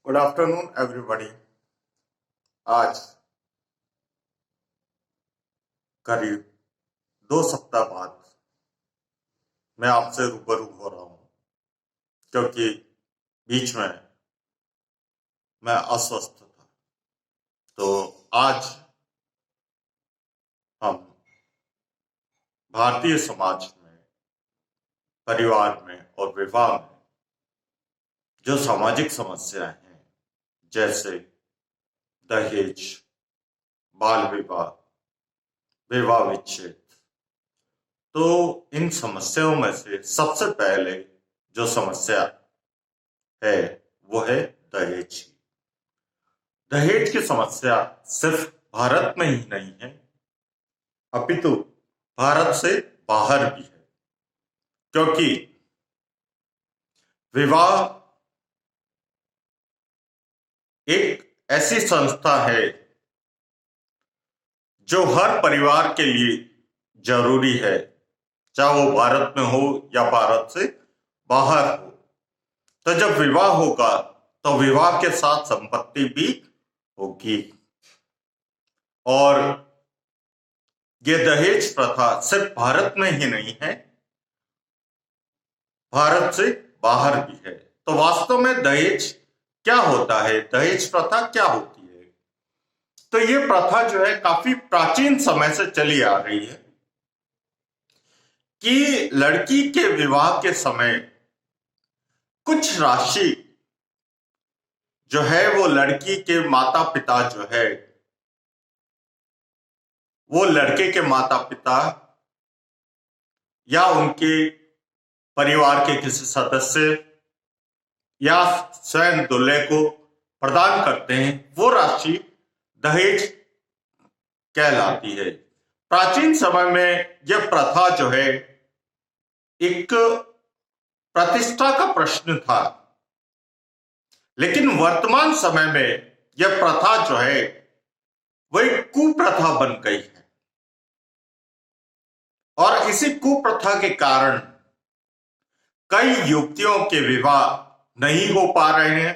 Good afternoon everybody. आज करीब 2 सप्ताह बाद मैं आपसे रूबरू हो रहा हूं, क्योंकि बीच में मैं अस्वस्थ था। तो आज हम भारतीय समाज में, परिवार में और विवाह में जो सामाजिक समस्याएं हैं, जैसे दहेज, बाल विवाह, विवाह विच्छेद, तो इन समस्याओं में से सबसे पहले जो समस्या है वो है दहेज की। दहेज की समस्या सिर्फ भारत में ही नहीं है, अपितु भारत से बाहर भी है, क्योंकि विवाह एक ऐसी संस्था है जो हर परिवार के लिए जरूरी है, चाहे वो भारत में हो या भारत से बाहर हो। तो जब विवाह होगा तो विवाह के साथ संपत्ति भी होगी। और ये दहेज प्रथा सिर्फ भारत में ही नहीं है, भारत से बाहर भी है। तो वास्तव में दहेज क्या होता है, दहेज प्रथा क्या होती है? तो ये प्रथा जो है काफी प्राचीन समय से चली आ रही है कि लड़की के विवाह के समय कुछ राशि जो है वो लड़की के माता पिता जो है वो लड़के के माता पिता या उनके परिवार के किसी सदस्य या स्वयं दूल्हे को प्रदान करते हैं। वो राशि दहेज कहलाती है। प्राचीन समय में यह प्रथा जो है एक प्रतिष्ठा का प्रश्न था, लेकिन वर्तमान समय में यह प्रथा जो है वह एक कुप्रथा बन गई है। और इसी कुप्रथा के कारण कई युवतियों के विवाह नहीं हो पा रहे हैं,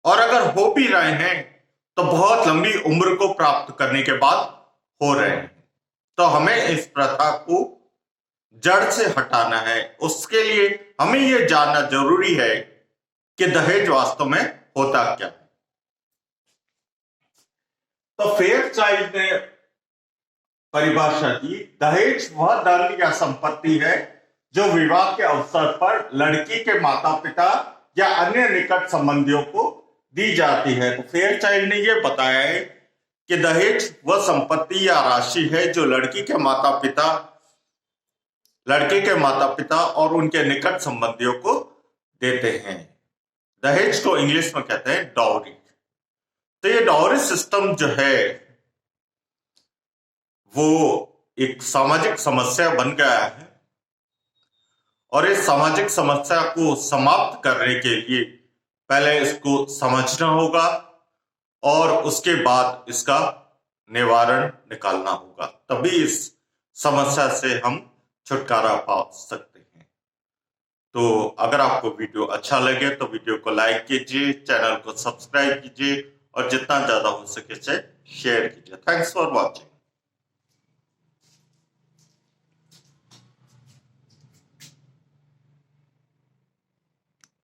और अगर हो भी रहे हैं तो बहुत लंबी उम्र को प्राप्त करने के बाद हो रहे हैं। तो हमें इस प्रथा को जड़ से हटाना है। उसके लिए हमें यह जानना जरूरी है कि दहेज वास्तव में होता क्या है। तो फेयरचाइल्ड ने परिभाषा दी, दहेज वह धन या संपत्ति है जो विवाह के अवसर पर लड़की के माता पिता या अन्य निकट संबंधियों को दी जाती है। तो फेयरचाइल्ड ने यह बताया है कि दहेज वह संपत्ति या राशि है जो लड़के के माता पिता और उनके निकट संबंधियों को देते हैं। दहेज को इंग्लिश में कहते हैं डाउरी। तो ये डाउरी सिस्टम जो है वो एक सामाजिक समस्या बन गया है, और इस सामाजिक समस्या को समाप्त करने के लिए पहले इसको समझना होगा और उसके बाद इसका निवारण निकालना होगा, तभी इस समस्या से हम छुटकारा पा सकते हैं। तो अगर आपको वीडियो अच्छा लगे तो वीडियो को लाइक कीजिए, चैनल को सब्सक्राइब कीजिए और जितना ज्यादा हो सके शेयर कीजिए। Thanks for watching.